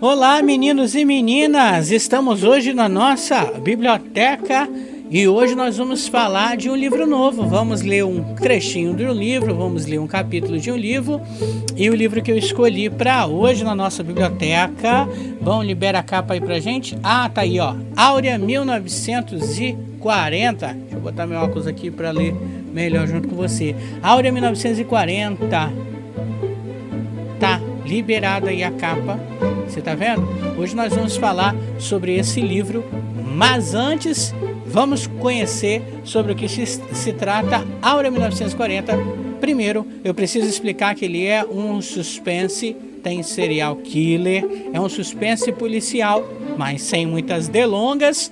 Olá, meninos e meninas! Estamos hoje na nossa biblioteca e hoje nós vamos falar de um livro novo. Vamos ler um trechinho do livro, vamos ler um capítulo de um livro. E o livro que eu escolhi para hoje na nossa biblioteca, vamos liberar a capa aí pra gente. Ah, tá aí, ó. Áurea 1940. Deixa eu botar meu óculos aqui para ler melhor junto com você. Áurea 1940. Tá liberada aí a capa. Você tá vendo? Hoje nós vamos falar sobre esse livro, mas antes vamos conhecer sobre o que se trata Áurea 1940. Primeiro, eu preciso explicar que ele é um suspense, tem serial killer, é um suspense policial, mas sem muitas delongas.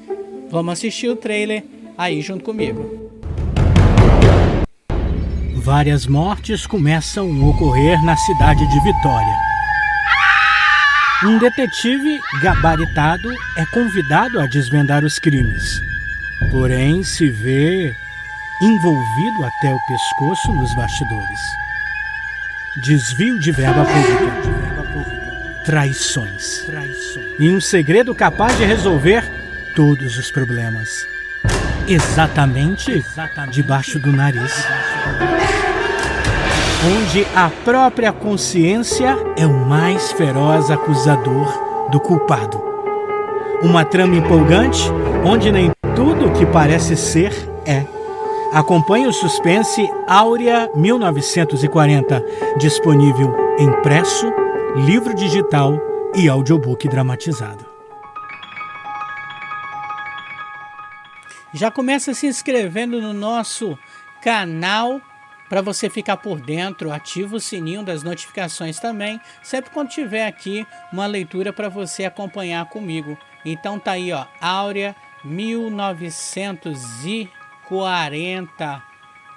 Vamos assistir o trailer aí junto comigo. Várias mortes começam a ocorrer na cidade de Vitória. Um detetive gabaritado é convidado a desvendar os crimes, porém se vê envolvido até o pescoço nos bastidores. Desvio de verba pública, traições e um segredo capaz de resolver todos os problemas, exatamente debaixo do nariz, onde a própria consciência é o mais feroz acusador do culpado. Uma trama empolgante, onde nem tudo que parece ser é. Acompanhe o suspense Áurea 1940, disponível impresso, livro digital e audiobook dramatizado. Já começa se inscrevendo no nosso canal para você ficar por dentro, ativa o sininho das notificações também, sempre quando tiver aqui uma leitura para você acompanhar comigo. Então tá aí, ó, Áurea 1940.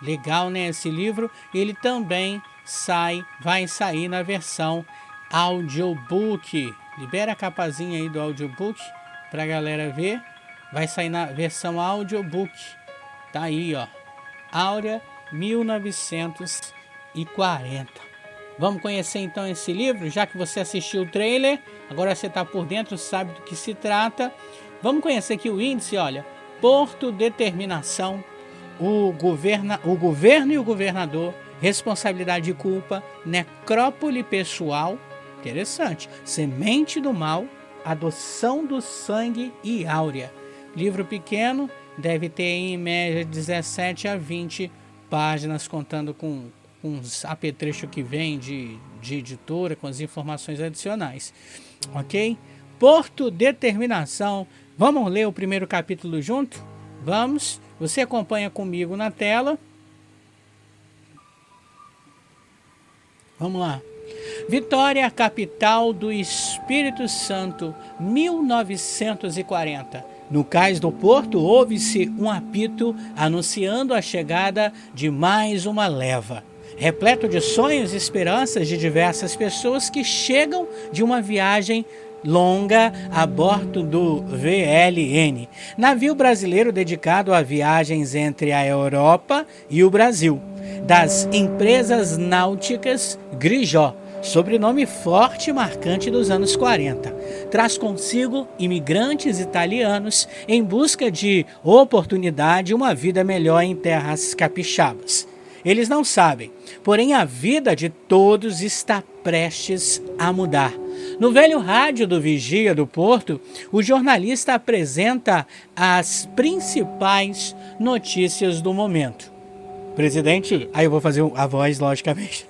Legal, né, esse livro? Ele também vai sair na versão audiobook. Libera a capazinha aí do audiobook pra galera ver. Vai sair na versão audiobook. Tá aí, ó. Áurea 1940. Vamos conhecer então esse livro, já que você assistiu o trailer, agora você está por dentro, sabe do que se trata. Vamos conhecer aqui o índice, olha. Porto, determinação, o governo e o governador, responsabilidade e culpa, necrópole pessoal, interessante, semente do mal, adoção do sangue e áurea. Livro pequeno, deve ter em média 17 a 20 páginas, contando com uns apetrechos que vem de editora, com as informações adicionais, ok? Porto, determinação. Vamos ler o primeiro capítulo junto? Vamos. Você acompanha comigo na tela. Vamos lá. Vitória, capital do Espírito Santo, 1940. No cais do porto, ouve-se um apito anunciando a chegada de mais uma leva, repleto de sonhos e esperanças de diversas pessoas que chegam de uma viagem longa a bordo do VLN, navio brasileiro dedicado a viagens entre a Europa e o Brasil, das empresas náuticas Grijó, sobrenome forte e marcante dos anos 40. Traz consigo imigrantes italianos em busca de oportunidade e uma vida melhor em terras capixabas. Eles não sabem, porém a vida de todos está prestes a mudar. No velho rádio do Vigia do Porto, o jornalista apresenta as principais notícias do momento. Presidente, aí eu vou fazer a voz, logicamente,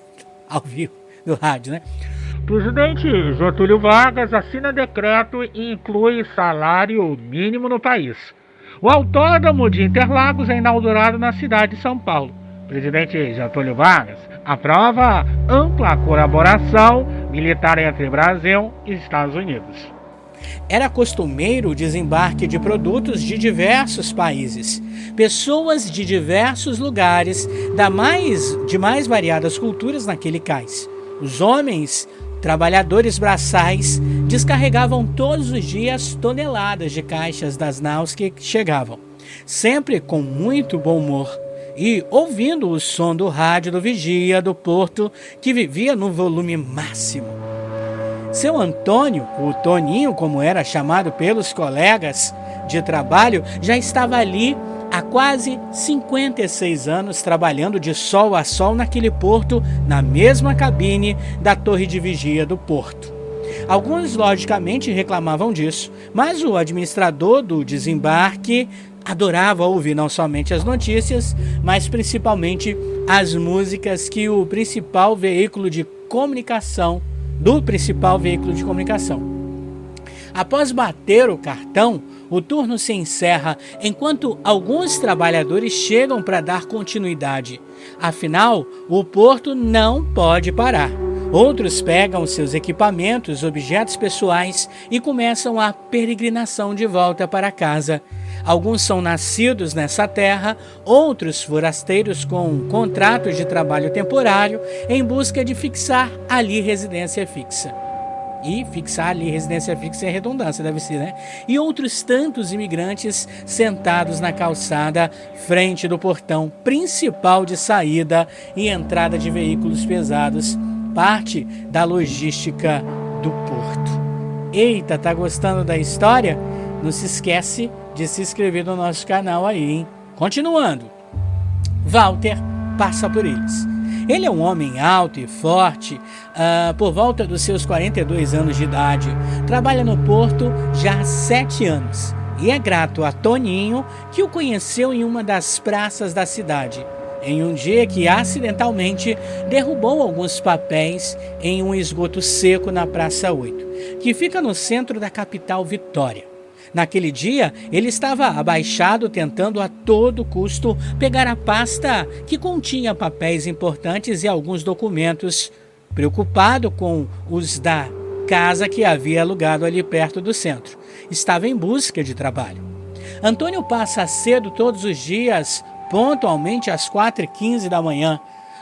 ao vivo do rádio, né? Presidente Getúlio Vargas assina decreto e inclui salário mínimo no país. O autódromo de Interlagos é inaugurado na cidade de São Paulo. Presidente Getúlio Vargas aprova ampla colaboração militar entre Brasil e Estados Unidos. Era costumeiro o desembarque de produtos de diversos países. Pessoas de diversos lugares, de mais variadas culturas naquele cais. Os homens, trabalhadores braçais, descarregavam todos os dias toneladas de caixas das naus que chegavam, sempre com muito bom humor e ouvindo o som do rádio do Vigia do Porto, que vivia no volume máximo. Seu Antônio, o Toninho, como era chamado pelos colegas de trabalho, já estava ali há quase 56 anos trabalhando de sol a sol naquele porto, na mesma cabine da torre de vigia do porto. Alguns, logicamente, reclamavam disso, mas o administrador do desembarque adorava ouvir não somente as notícias, mas principalmente as músicas que o principal veículo de comunicação, Após bater o cartão, o turno se encerra enquanto alguns trabalhadores chegam para dar continuidade. Afinal, o porto não pode parar. Outros pegam seus equipamentos, objetos pessoais e começam a peregrinação de volta para casa. Alguns são nascidos nessa terra, outros forasteiros com contratos de trabalho temporário em busca de fixar ali residência fixa. E fixar ali residência fixa é redundância, deve ser, né? E outros tantos imigrantes sentados na calçada frente do portão principal de saída e entrada de veículos pesados, parte da logística do porto. Eita, tá gostando da história? Não se esquece de se inscrever no nosso canal aí, hein? Continuando, Walter passa por eles. Ele é um homem alto e forte, por volta dos seus 42 anos de idade. Trabalha no porto já há 7 anos e é grato a Toninho, que o conheceu em uma das praças da cidade, em um dia que acidentalmente derrubou alguns papéis em um esgoto seco na Praça 8, que fica no centro da capital Vitória. Naquele dia, ele estava abaixado tentando a todo custo pegar a pasta que continha papéis importantes e alguns documentos, preocupado com os da casa que havia alugado ali perto do centro. Estava em busca de trabalho. Antônio passa cedo todos os dias, pontualmente às 4h15 da manhã.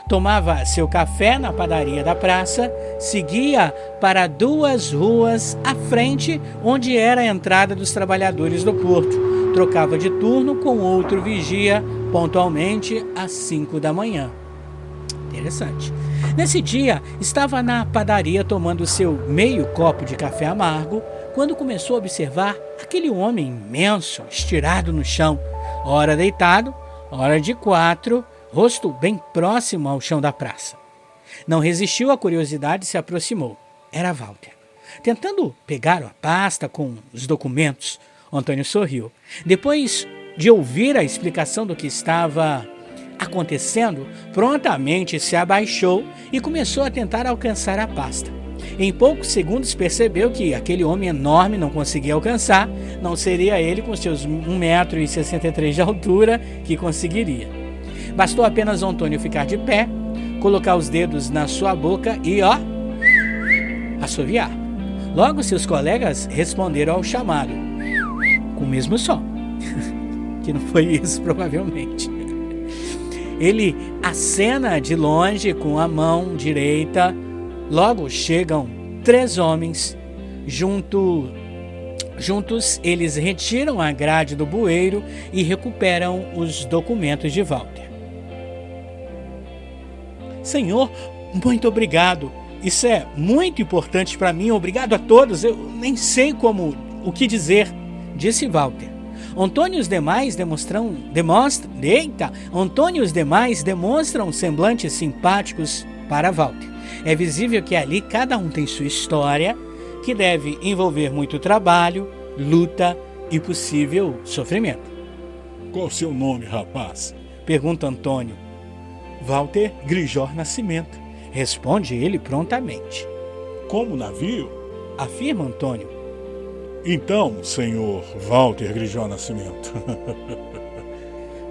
Tomava seu café na padaria da praça, seguia para 2 ruas à frente, onde era a entrada dos trabalhadores do porto. Trocava de turno com outro vigia, pontualmente às 5 da manhã. Interessante. Nesse dia, estava na padaria tomando seu meio copo de café amargo, quando começou a observar aquele homem imenso, estirado no chão, ora deitado, ora de 4, rosto bem próximo ao chão da praça. Não resistiu à curiosidade e se aproximou. Era Walter. Tentando pegar a pasta com os documentos, Antônio sorriu. Depois de ouvir a explicação do que estava acontecendo, prontamente se abaixou e começou a tentar alcançar a pasta. Em poucos segundos percebeu que aquele homem enorme não conseguia alcançar, não seria ele com seus 1,63 m de altura que conseguiria. Bastou apenas Antônio ficar de pé, colocar os dedos na sua boca e, assoviar. Logo seus colegas responderam ao chamado, com o mesmo som. Que não foi isso, provavelmente. Ele acena de longe com a mão direita. Logo chegam 3 homens. Juntos, eles retiram a grade do bueiro e recuperam os documentos de Walter. Senhor, muito obrigado. Isso é muito importante para mim. Obrigado a todos. Eu nem sei o que dizer, disse Walter. Antônio e os demais demonstram semblantes simpáticos para Walter. É visível que ali cada um tem sua história, que deve envolver muito trabalho, luta e possível sofrimento. Qual o seu nome, rapaz? Pergunta Antônio. Walter Grijor Nascimento, responde ele prontamente. Como navio? Afirma Antônio. Então, senhor Walter Grijor Nascimento.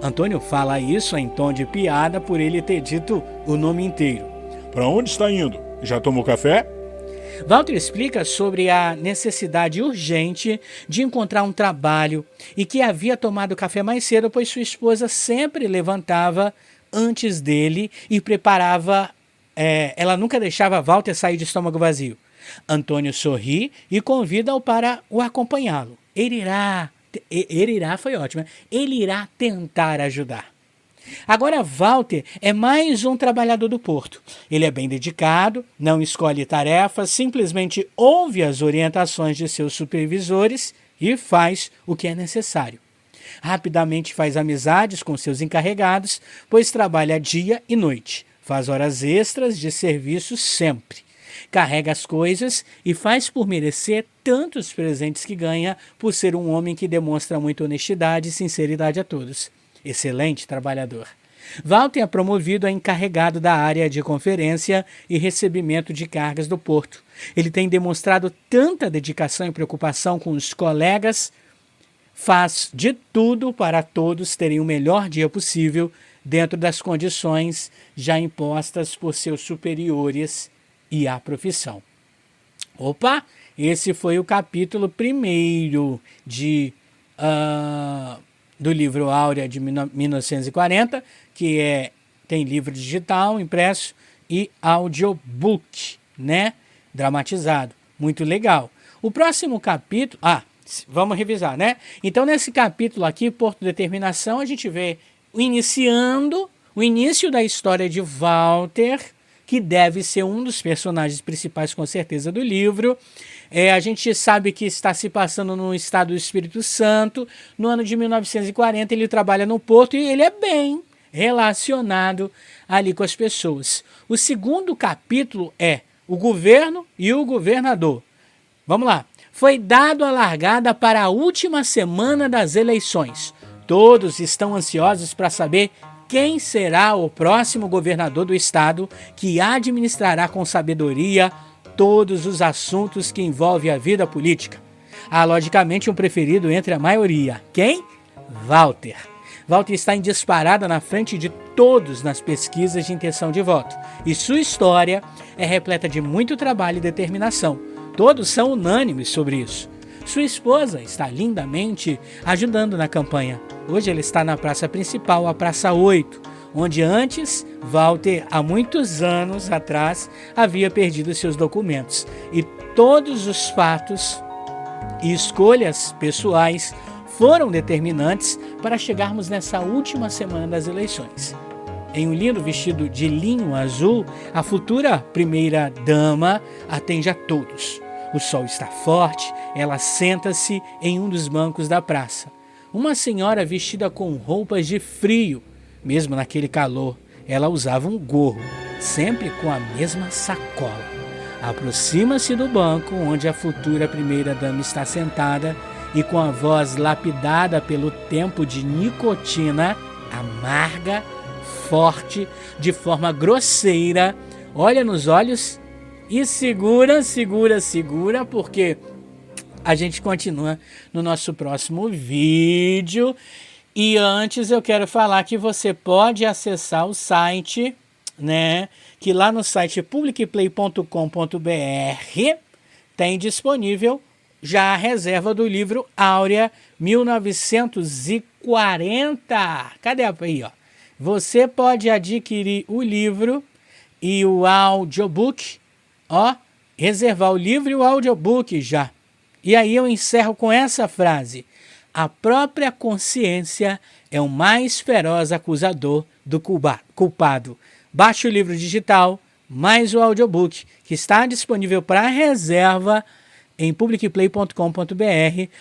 Antônio fala isso em tom de piada por ele ter dito o nome inteiro. Para onde está indo? Já tomou café? Walter explica sobre a necessidade urgente de encontrar um trabalho e que havia tomado café mais cedo, pois sua esposa sempre levantava antes dele e preparava, ela nunca deixava Walter sair de estômago vazio. Antônio sorri e convida-o para o acompanhá-lo. Ele irá foi ótimo, ele irá tentar ajudar. Agora, Walter é mais um trabalhador do porto. Ele é bem dedicado, não escolhe tarefas, simplesmente ouve as orientações de seus supervisores e faz o que é necessário. Rapidamente faz amizades com seus encarregados, pois trabalha dia e noite. Faz horas extras de serviço sempre. Carrega as coisas e faz por merecer tantos presentes que ganha por ser um homem que demonstra muita honestidade e sinceridade a todos. Excelente trabalhador. Walter é promovido a encarregado da área de conferência e recebimento de cargas do porto. Ele tem demonstrado tanta dedicação e preocupação com os colegas, faz de tudo para todos terem o melhor dia possível dentro das condições já impostas por seus superiores e a profissão. Opa, esse foi o capítulo 1º do livro Áurea de 1940, que tem livro digital, impresso e audiobook, né? Dramatizado. Muito legal. O próximo capítulo... vamos revisar, né? Então, nesse capítulo aqui, Porto Determinação, a gente vê o início da história de Walter, que deve ser um dos personagens principais, com certeza, do livro. A gente sabe que está se passando no estado do Espírito Santo. No ano de 1940, ele trabalha no porto e ele é bem relacionado ali com as pessoas. O segundo capítulo é o governo e o governador. Vamos lá. Foi dado a largada para a última semana das eleições. Todos estão ansiosos para saber quem será o próximo governador do estado que administrará com sabedoria todos os assuntos que envolvem a vida política. Há, logicamente, um preferido entre a maioria. Quem? Walter. Walter está em disparada na frente de todos nas pesquisas de intenção de voto. E sua história é repleta de muito trabalho e determinação. Todos são unânimes sobre isso. Sua esposa está lindamente ajudando na campanha. Hoje ele está na praça principal, a Praça 8, onde antes, Walter, há muitos anos atrás, havia perdido seus documentos. E todos os fatos e escolhas pessoais foram determinantes para chegarmos nessa última semana das eleições. Em um lindo vestido de linho azul, a futura primeira-dama atende a todos. O sol está forte, ela senta-se em um dos bancos da praça. Uma senhora vestida com roupas de frio, mesmo naquele calor, ela usava um gorro, sempre com a mesma sacola. Aproxima-se do banco onde a futura primeira-dama está sentada e, com a voz lapidada pelo tempo de nicotina, amarga, forte, de forma grosseira, olha nos olhos e segura, porque a gente continua no nosso próximo vídeo. E antes eu quero falar que você pode acessar o site, né? Que lá no site publicplay.com.br tem disponível já a reserva do livro Áurea 1940. Cadê aí, ó? Você pode adquirir o livro e o audiobook, ó, reservar o livro e o audiobook já. E aí eu encerro com essa frase: a própria consciência é o mais feroz acusador do culpado. Baixe o livro digital, mais o audiobook, que está disponível para reserva em publicplay.com.br,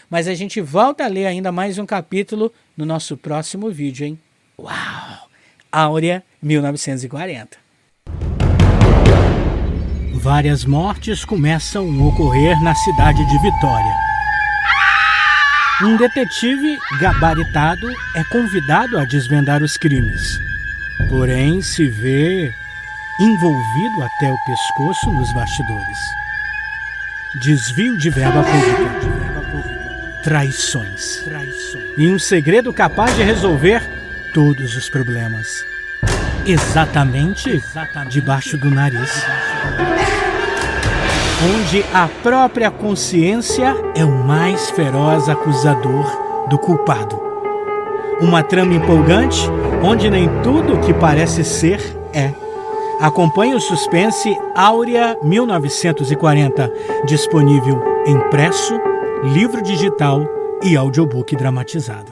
mas a gente volta a ler ainda mais um capítulo no nosso próximo vídeo, hein? Uau! Áurea 1940. Várias mortes começam a ocorrer na cidade de Vitória. Um detetive gabaritado é convidado a desvendar os crimes, porém se vê envolvido até o pescoço nos bastidores. Desvio de verba pública, traições e um segredo capaz de resolver todos os problemas, exatamente debaixo do nariz, onde a própria consciência é o mais feroz acusador do culpado. Uma trama empolgante, onde nem tudo o que parece ser é. Acompanhe o suspense Áurea 1940, disponível impresso, livro digital e audiobook dramatizado.